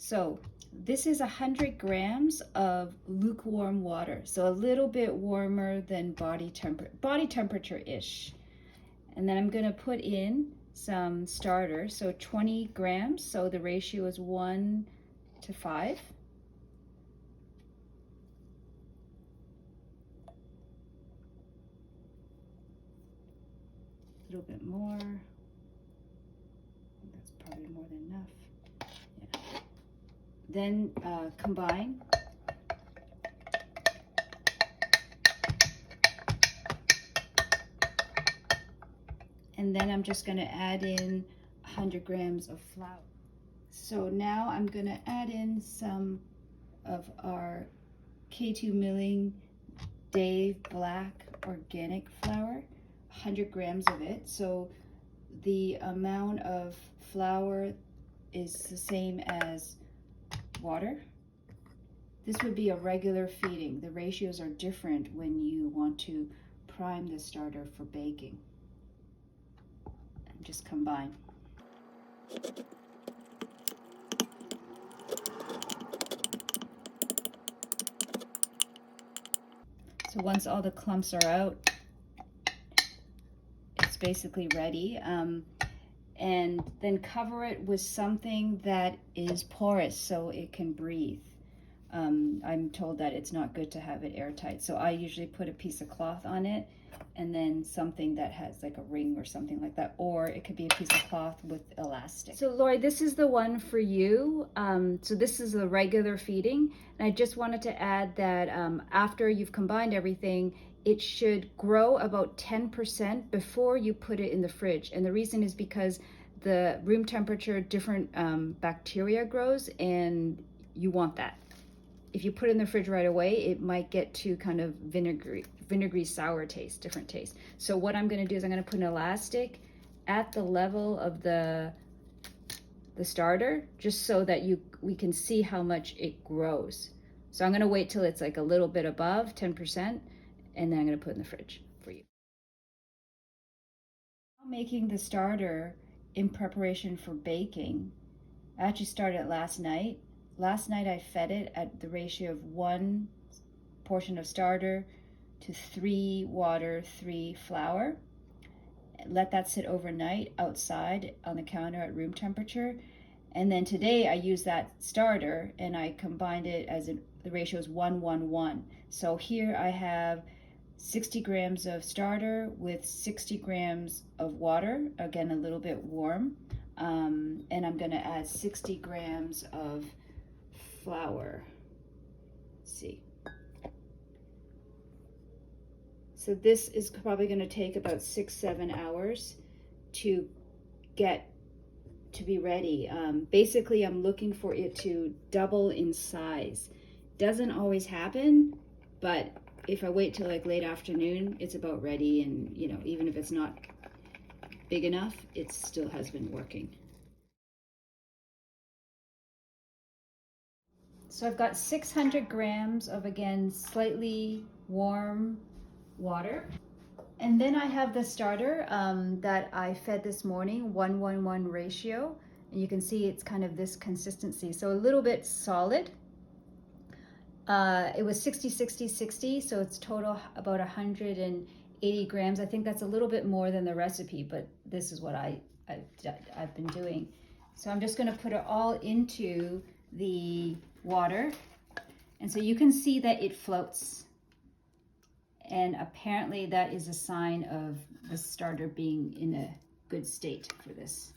So this is 100 grams of lukewarm water, so a little bit warmer than body temperature-ish. And then I'm going to put in some starter, so 20 grams, so the ratio is 1 to 5. A little bit more. That's probably more than enough. Yeah. Then combine. And then I'm just going to add in 100 grams of flour. So now I'm going to add in some of our K2 Milling Dave Black organic flour, 100 grams of it. So the amount of flour is the same as water. This would be a regular feeding. The ratios are different when you want to prime the starter for baking. And just combine. So once all the clumps are out, it's basically ready. And then cover it with something that is porous so it can breathe. I'm told that it's not good to have it airtight, so I usually put a piece of cloth on it and then something that has like a ring or something like that, or it could be a piece of cloth with elastic. So Lori, this is the one for you. So this is the regular feeding, and I just wanted to add that after you've combined everything, it should grow about 10% before you put it in the fridge. And the reason is because the room temperature, different bacteria grows, and you want that. If you put it in the fridge right away, it might get to kind of vinegary sour taste, different taste. So what I'm gonna do is I'm gonna put an elastic at the level of the starter, just so that we can see how much it grows. So I'm gonna wait till it's like a little bit above 10%, and then I'm gonna put it in the fridge for you. Making the starter in preparation for baking. I actually started it last night. Last night I fed it at the ratio of 1 portion of starter to 3 water, 3 flour. Let that sit overnight outside on the counter at room temperature. And then today I used that starter and I combined it as the ratio is 1-1-1. So here I have 60 grams of starter with 60 grams of water, again a little bit warm. And I'm gonna add 60 grams of flour. Let's see. So this is probably going to take about 6-7 hours to get to be ready. Basically, I'm looking for it to double in size. Doesn't always happen, but if I wait till like late afternoon, it's about ready. And you know, even if it's not big enough, it still has been working. So I've got 600 grams of, again, slightly warm water. And then I have the starter that I fed this morning, 1-1-1 ratio. And you can see it's kind of this consistency. So a little bit solid. It was 60-60-60, so it's total about 180 grams. I think that's a little bit more than the recipe, but this is what I've been doing. So I'm just gonna put it all into the water, and so you can see that it floats, and apparently that is a sign of the starter being in a good state for this.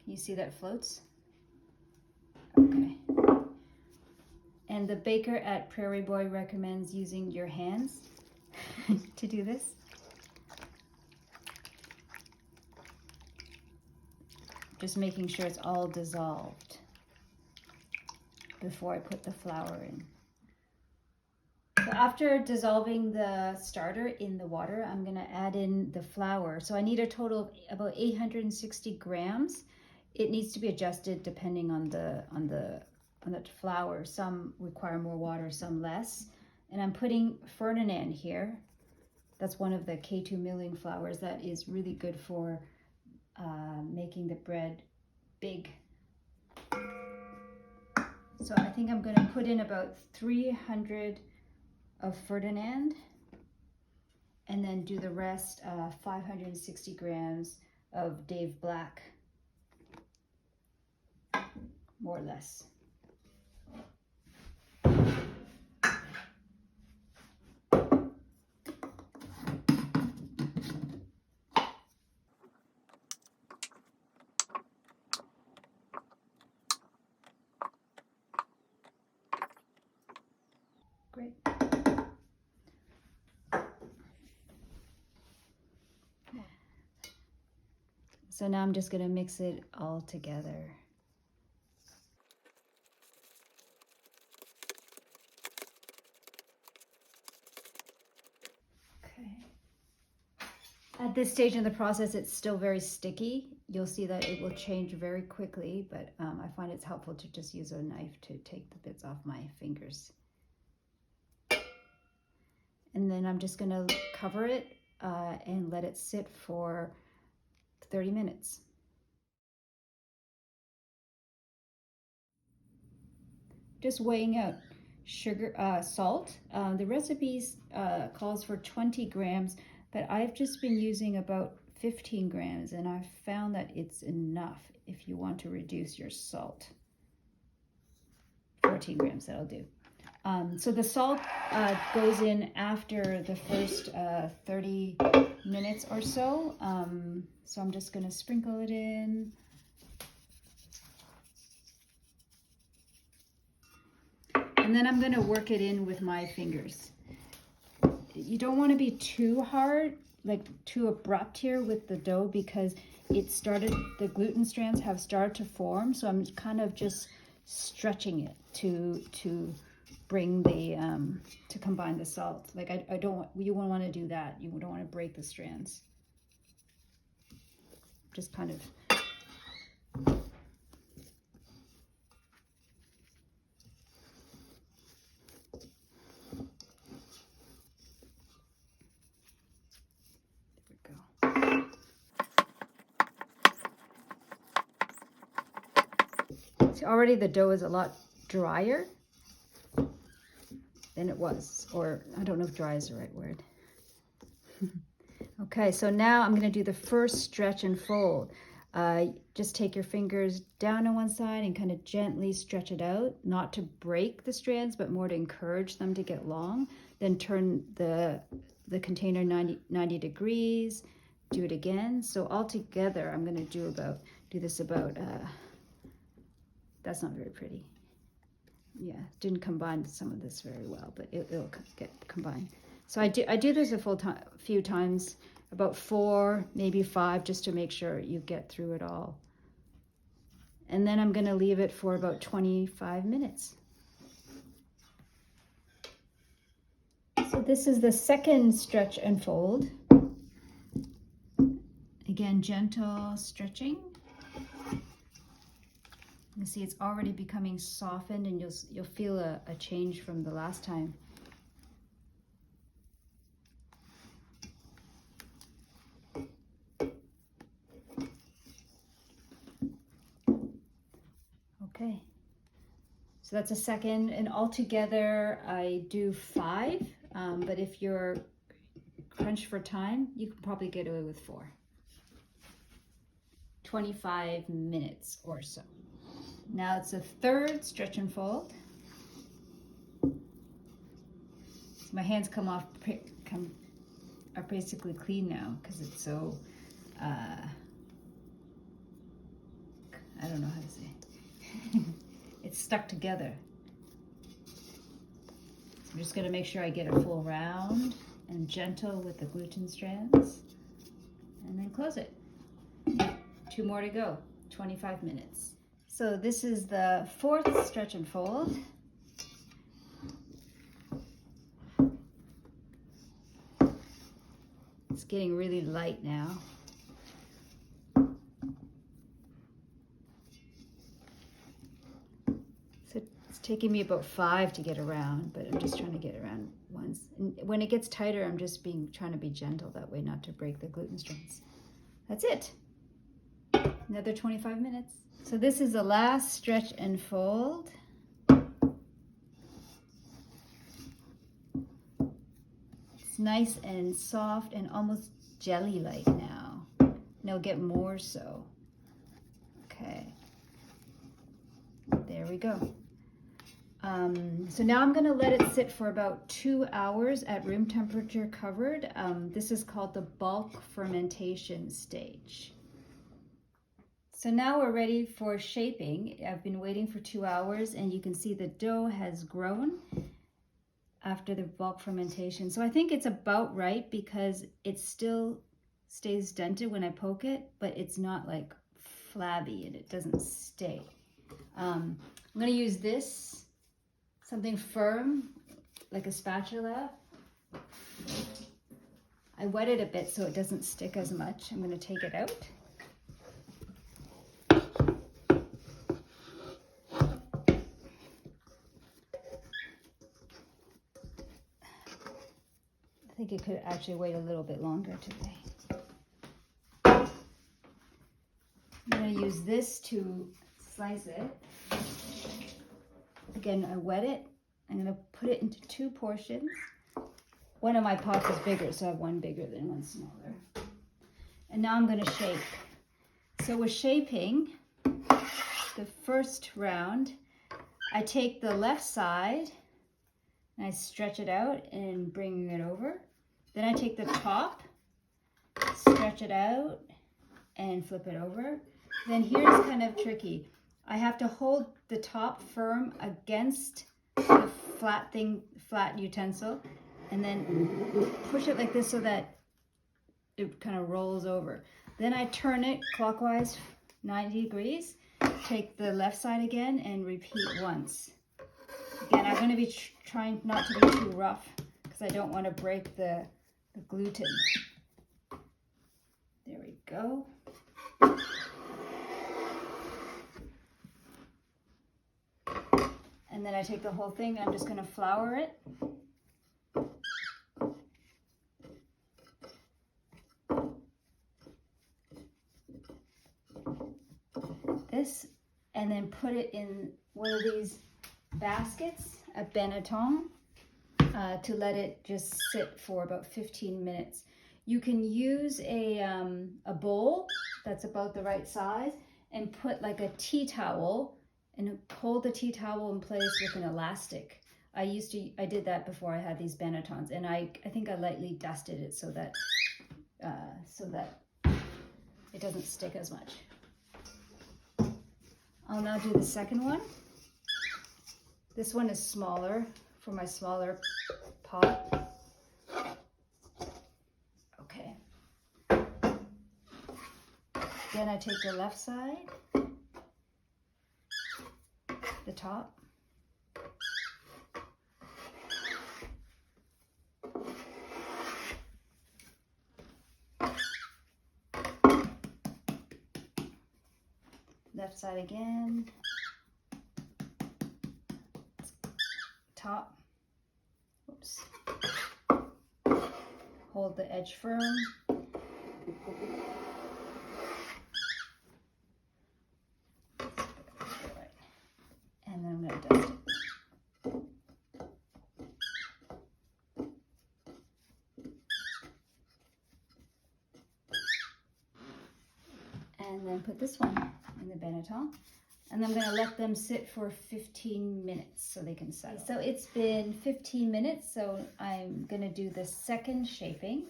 Can you see that it floats? Okay. And the baker at Prairie Boy recommends using your hands to do this. Just making sure it's all dissolved before I put the flour in. So after dissolving the starter in the water, I'm gonna add in the flour. So I need a total of about 860 grams. It needs to be adjusted depending on the flour. Some require more water, some less. And I'm putting Ferdinand here. That's one of the K2 milling flours that is really good for making the bread big. So I think I'm going to put in about 300 of Ferdinand, and then do the rest, 560 grams of Dave Black, more or less. Great. So now I'm just going to mix it all together. Okay. At this stage in the process, it's still very sticky. You'll see that it will change very quickly, but I find it's helpful to just use a knife to take the bits off my fingers. And then I'm just going to cover it and let it sit for 30 minutes. Just weighing out sugar, salt. The recipe calls for 20 grams, but I've just been using about 15 grams, and I've found that it's enough if you want to reduce your salt. 14 grams, that'll do. So the salt goes in after the first 30 minutes or so. So I'm just going to sprinkle it in. And then I'm going to work it in with my fingers. You don't want to be too hard, like too abrupt here with the dough, because the gluten strands have started to form. So I'm kind of just stretching it to bring the, to combine the salt. Like you won't want to do that. You don't want to break the strands. Just kind of. See, already the dough is a lot drier than it was, or I don't know if dry is the right word. Okay, so now I'm going to do the first stretch and fold. Just take your fingers down on one side and kind of gently stretch it out, not to break the strands, but more to encourage them to get long. Then turn the container 90 degrees, do it again. So all together, I'm going to do this about, that's not very pretty. Yeah, didn't combine some of this very well, but it'll get combined. So I do this a few times, about 4, maybe 5, just to make sure you get through it all. And then I'm going to leave it for about 25 minutes. So this is the second stretch and fold. Again, gentle stretching. You see it's already becoming softened, and you'll feel a change from the last time. Okay, so that's a second, and altogether I do 5, but if you're crunched for time, you can probably get away with 4. 25 minutes or so. Now it's a third stretch and fold. So my hands are basically clean now because it's so, I don't know how to say it. It's stuck together. So I'm just going to make sure I get a full round and gentle with the gluten strands, and then close it. 2 more to go, 25 minutes. So this is the 4th stretch and fold. It's getting really light now. So it's taking me about 5 to get around, but I'm just trying to get around once. when it gets tighter, I'm just trying to be gentle that way, not to break the gluten strands. That's it. Another 25 minutes. So this is the last stretch and fold. It's nice and soft and almost jelly-like now. And it'll get more so. Okay. There we go. So now I'm going to let it sit for about 2 hours at room temperature covered. This is called the bulk fermentation stage. So now we're ready for shaping. I've been waiting for 2 hours, and you can see the dough has grown after the bulk fermentation. So I think it's about right because it still stays dented when I poke it, but it's not like flabby and it doesn't stay. I'm going to use this, something firm, like a spatula. I wet it a bit so it doesn't stick as much. I'm going to take it out. I think it could actually wait a little bit longer today. I'm going to use this to slice it. Again, I wet it. I'm going to put it into 2 portions. One of my pots is bigger, so I have one bigger than one smaller. And now I'm going to shape. So we're shaping the first round. I take the left side and I stretch it out and bring it over. Then I take the top, stretch it out and flip it over. Then here's kind of tricky. I have to hold the top firm against the flat utensil, and then push it like this so that it kind of rolls over. Then I turn it clockwise 90 degrees, take the left side again and repeat once. Again, I'm going to be trying not to be too rough because I don't want to break the gluten. There we go. And then I take the whole thing and I'm just going to flour it. This, and then put it in one of these baskets, a Benetton, to let it just sit for about 15 minutes. You can use a bowl that's about the right size and put like a tea towel and hold the tea towel in place with an elastic. I did that before I had these Benettons, and I think I lightly dusted it so that it doesn't stick as much. I'll now do the second one. This one is smaller for my smaller pot. Okay. Then I take the left side, the top, left side again, top, oops, hold the edge firm, and then I'm going to dust it. And then put this one in the Benetton. And I'm going to let them sit for 15 minutes so they can settle. So it's been 15 minutes, so I'm going to do the second shaping.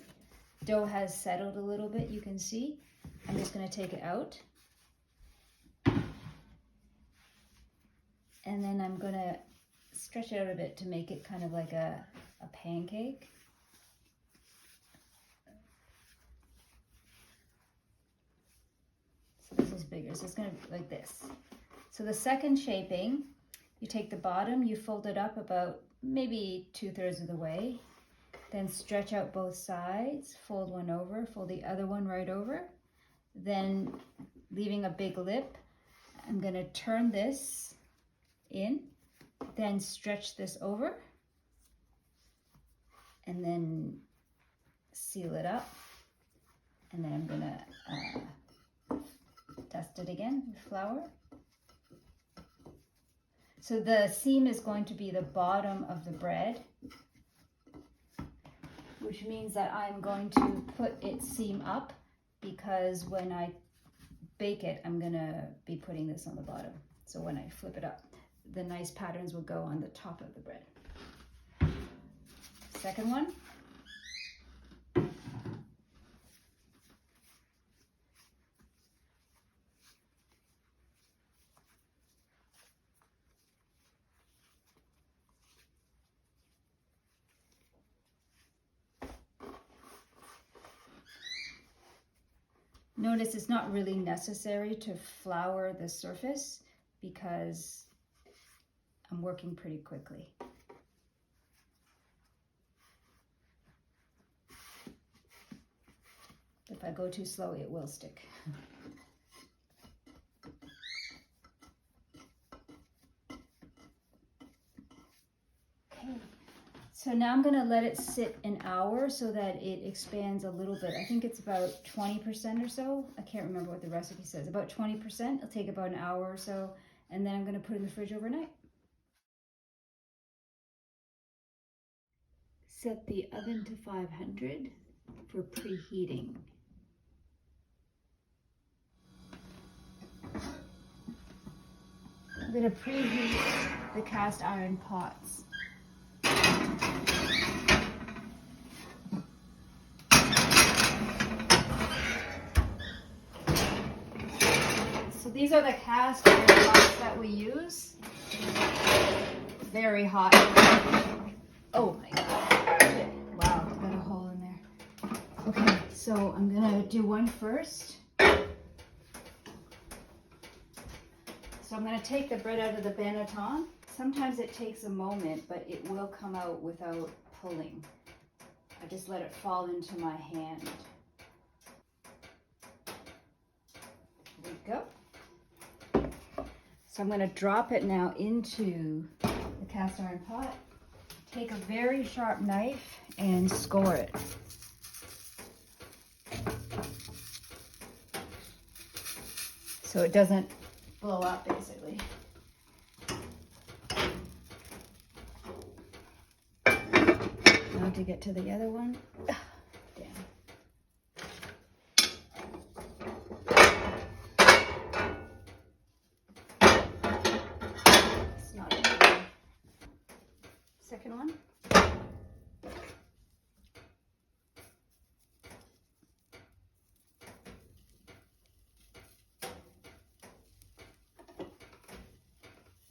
Dough has settled a little bit, you can see. I'm just going to take it out. And then I'm going to stretch it out a bit to make it kind of like a pancake. So this is bigger, so it's going to be like this. So the second shaping, you take the bottom, you fold it up about maybe 2/3 of the way, then stretch out both sides, fold one over, fold the other one right over, then leaving a big lip, I'm going to turn this in, then stretch this over, and then seal it up. And then I'm gonna dust it again with flour. So the seam is going to be the bottom of the bread, which means that I'm going to put its seam up, because when I bake it, I'm gonna be putting this on the bottom. So when I flip it up, the nice patterns will go on the top of the bread. Second one. Notice it's not really necessary to flour the surface because I'm working pretty quickly. If I go too slow, it will stick. Okay. So now I'm gonna let it sit an hour so that it expands a little bit. I think it's about 20% or so. I can't remember what the recipe says. About 20%. It'll take about an hour or so. And then I'm gonna put it in the fridge overnight. Set the oven to 500 for preheating. I'm gonna preheat the cast iron pots. So these are the cast iron pots that we use. Very hot. Oh my God. Wow, got a hole in there. Okay, so I'm gonna do one first. So I'm gonna take the bread out of the banneton. Sometimes it takes a moment, but it will come out without pulling. I just let it fall into my hand. There we go. So I'm going to drop it now into the cast iron pot. Take a very sharp knife and score it. So it doesn't blow up, basically. Now to get to the other one. Damn. It's not easy. Second one.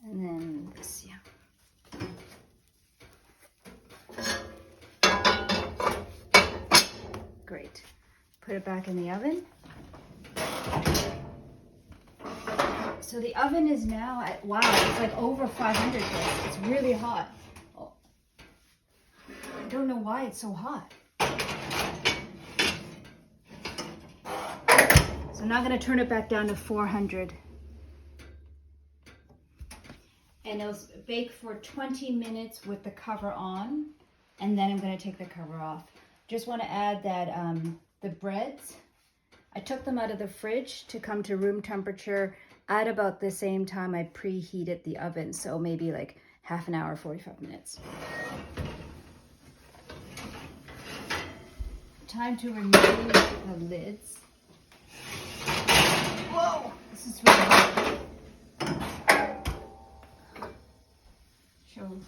And then this, yeah. Great. Put it back in the oven. So the oven is now at, wow, it's like over 500 here. It's really hot. Oh. I don't know why it's so hot. So now I'm going to turn it back down to 400. And it'll bake for 20 minutes with the cover on, and then I'm going to take the cover off. Just want to add that the breads, I took them out of the fridge to come to room temperature at about the same time I preheated the oven, so maybe like half an hour, 45 minutes. Time to remove the lids. Whoa, this is really hard. Show.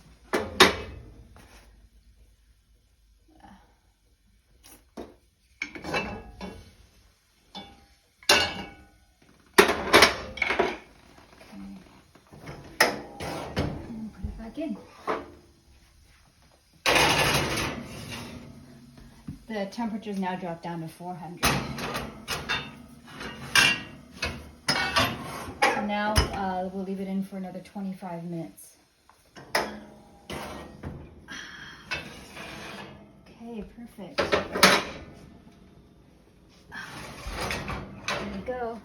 In. The temperature's now dropped down to 400. So now we'll leave it in for another 25 minutes. Okay, perfect. There we go.